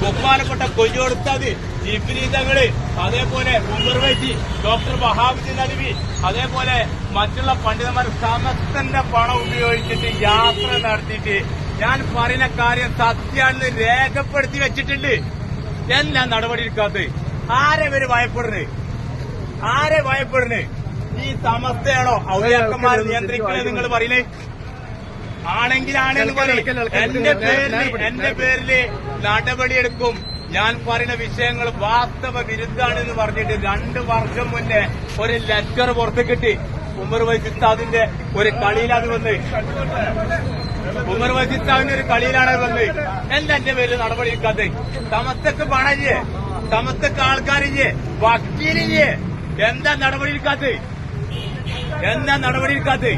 ബഹുമാനപ്പെട്ട കൊയ്യോടുത്താത് ജിബ്രീതങ്ങള്, അതേപോലെ ഉമർവൈറ്റി, ഡോക്ടർ വഹാബുദ്ദീൻ നദ്വി, അതേപോലെ മറ്റുള്ള പണ്ഡിതന്മാർ സമസ്തന്റെ പണം ഉപയോഗിച്ചിട്ട് യാത്ര നടത്തിയിട്ട് ഞാൻ പറയുന്ന കാര്യം സത്യാണെന്ന് രേഖപ്പെടുത്തി വെച്ചിട്ടുണ്ട്. എന്നാ നടപടി എടുക്കാത്തത്? ആരെ ഇവര് ഭയപ്പെടുന്നത്? ആരെ ഭയപ്പെടുന്നത്? ഈ സമസ്തയാണോ ഔലിയാക്കന്മാർ നിയന്ത്രിക്കണേ നിങ്ങൾ പറയില്ലേ? ആണെങ്കിലാണെന്ന് പറയും. എന്റെ പേരില് നടപടിയെടുക്കും. ഞാൻ പറയുന്ന വിഷയങ്ങൾ വാസ്തവ വിരുദ്ധാണെന്ന് പറഞ്ഞിട്ട് 2 വർഷം മുന്നേ ഒരു ലെറ്റർ പുറത്ത് കിട്ടി. ഉമർ വൈസിത്താദിന്റെ ഒരു കളിയിലാണ് വന്ന്. ഉമർ വൈസിത്താദിന്റെ ഒരു കളിയിലാണ് വന്ന്. എന്താ എന്റെ പേരിൽ നടപടി എടുക്കാത്തത്? സമസ്തക്ക് പണല്ലേ? സമസ്തക്ക് ആൾക്കാരില്ലേ? വക്കീലില്ലേ? എന്താ നടപടി എടുക്കാത്തത്? എന്താ നടപടി എടുക്കാത്തത്?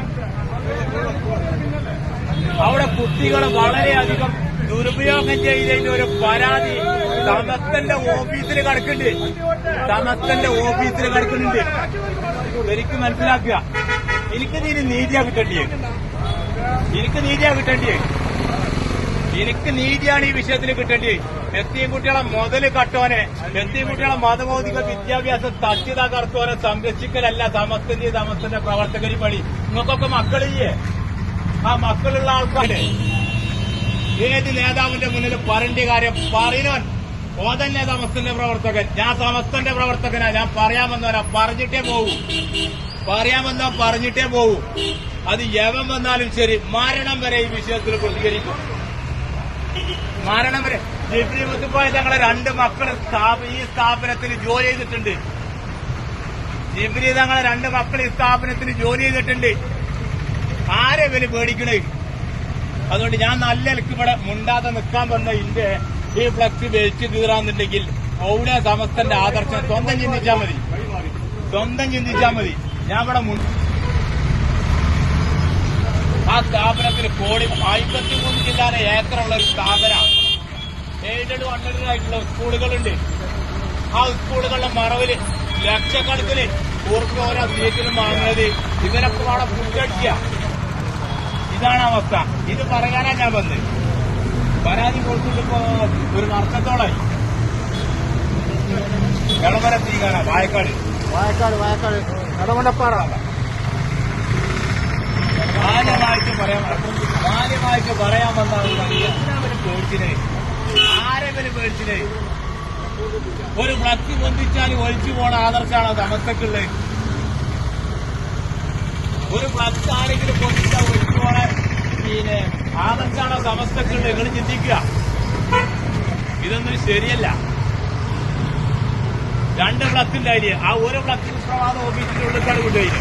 അവിടെ കുട്ടികളെ വളരെയധികം ദുരുപയോഗം ചെയ്തതിന്റെ ഒരു പരാതി സമസ്തന്റെ ഓഫീസിൽ കിടക്കുന്നുണ്ട്. സമസ്തന്റെ ഓഫീസിൽ കിടക്കുന്നുണ്ട്. ശരിക്കും മനസ്സിലാക്കുക. എനിക്കിതിന് നീതിയാ കിട്ടേണ്ടിയേ. എനിക്ക് നീതിയാണ് ഈ വിഷയത്തിൽ കിട്ടേണ്ടിയത്. എത്തിയും കുട്ടികളെ മുതല് കട്ടോനെ, എത്തിയും കുട്ടികളെ മതബൗദ്ധിക വിദ്യാഭ്യാസം തട്ടി തകർത്തോനെ സംരക്ഷിക്കലല്ല സമസ്തന്റെ പ്രവർത്തകരി പണി. നിങ്ങൾക്കൊക്കെ മക്കളില്ലേ? ആ മക്കളുള്ള ആൾക്കാര് ഏത് നേതാവിന്റെ മുന്നിൽ പറയേണ്ട കാര്യം പറയുന്നവൻ ഓതന്നെ സമസ്തന്റെ പ്രവർത്തകൻ. ഞാൻ സമസ്തന്റെ പ്രവർത്തകനാ, ഞാൻ പറയാമെന്നവരാ, പറഞ്ഞിട്ടേ പോവൂ. അത് യവൻ വന്നാലും ശരി, മരണം വരെ ഈ വിഷയത്തിൽ പ്രതികരിക്കും. മരണം വരെ. ജിബ്രീ മുത്തുക്കോയ തങ്ങളെ 2 മക്കൾ ഈ സ്ഥാപനത്തിൽ ജോലി ചെയ്തിട്ടുണ്ട്. ജിബ്രീ തങ്ങളെ 2 മക്കൾ ഈ സ്ഥാപനത്തിൽ ജോലി ചെയ്തിട്ടുണ്ട്. ആരെ ഇവര് പേടിക്കണേ? അതുകൊണ്ട് ഞാൻ നല്ല നിലക്ക് ഇവിടെ മുണ്ടാതെ നിൽക്കാൻ വന്ന ഇന്റെ ഈ ഫ്ലക്സ് വെച്ച് കീറാന്നുണ്ടെങ്കിൽ അവിടെ സമസ്തന്റെ ആദർശം സ്വന്തം ചിന്തിച്ചാൽ മതി. ഞാൻ ഇവിടെ ആ സ്ഥാപനത്തിന് 53 ജില്ലാതെ ഏക്കറുള്ള ഒരു സ്ഥാപനമാണ്. എയ്ഡഡ് അൺഎയ്ഡഡ് ആയിട്ടുള്ള സ്കൂളുകളുണ്ട്. ആ സ്കൂളുകളുടെ മറവില് ലക്ഷക്കണക്കിന് ഓർക്ക് ഓരോ സീറ്റിലും വാങ്ങുന്നത് ഇവരൊക്കെ അവിടെ ഫുഡടിക്കുക. ഇതാണ് അവസ്ഥ. ഇത് പറയാനാ ഞാൻ വന്നത്. പരാതി കൊടുത്തിട്ടിപ്പോ ഒരു വർഷത്തോളായി. എളമര തീകാന വായക്കാട് എടമണ്ടപ്പാറ. മാന്യമായിട്ട് പറയാൻ വന്നാണ്. എന്തിനാവര് പേടിച്ചിനെ? ആരെവര് പേടിച്ചിനെ? ഒരു ഫ്ലക്സ് പൊന്തിച്ചാൽ ഒഴിച്ചു പോണ ആദർശാണോ സമസ്തക്കുള്ളത്? ഒരു ഫ്ലക്സ് ആരെങ്കിലും പൊന്തിച്ചാൽ ഒഴിച്ചു പോണ ആദർശാണോ സമസ്തക്കുള്ളത്? നിങ്ങൾ ചിന്തിക്കുക. ഇതൊന്നും ശരിയല്ല. 2 ഫ്ലക്സ് ഉണ്ടായില്ലേ? ആ ഒരു ഫ്ലക്സ് പ്രവാദ ഓഫീസിന്റെ ഉള്ളിലാണ് കൊണ്ടുപോയി.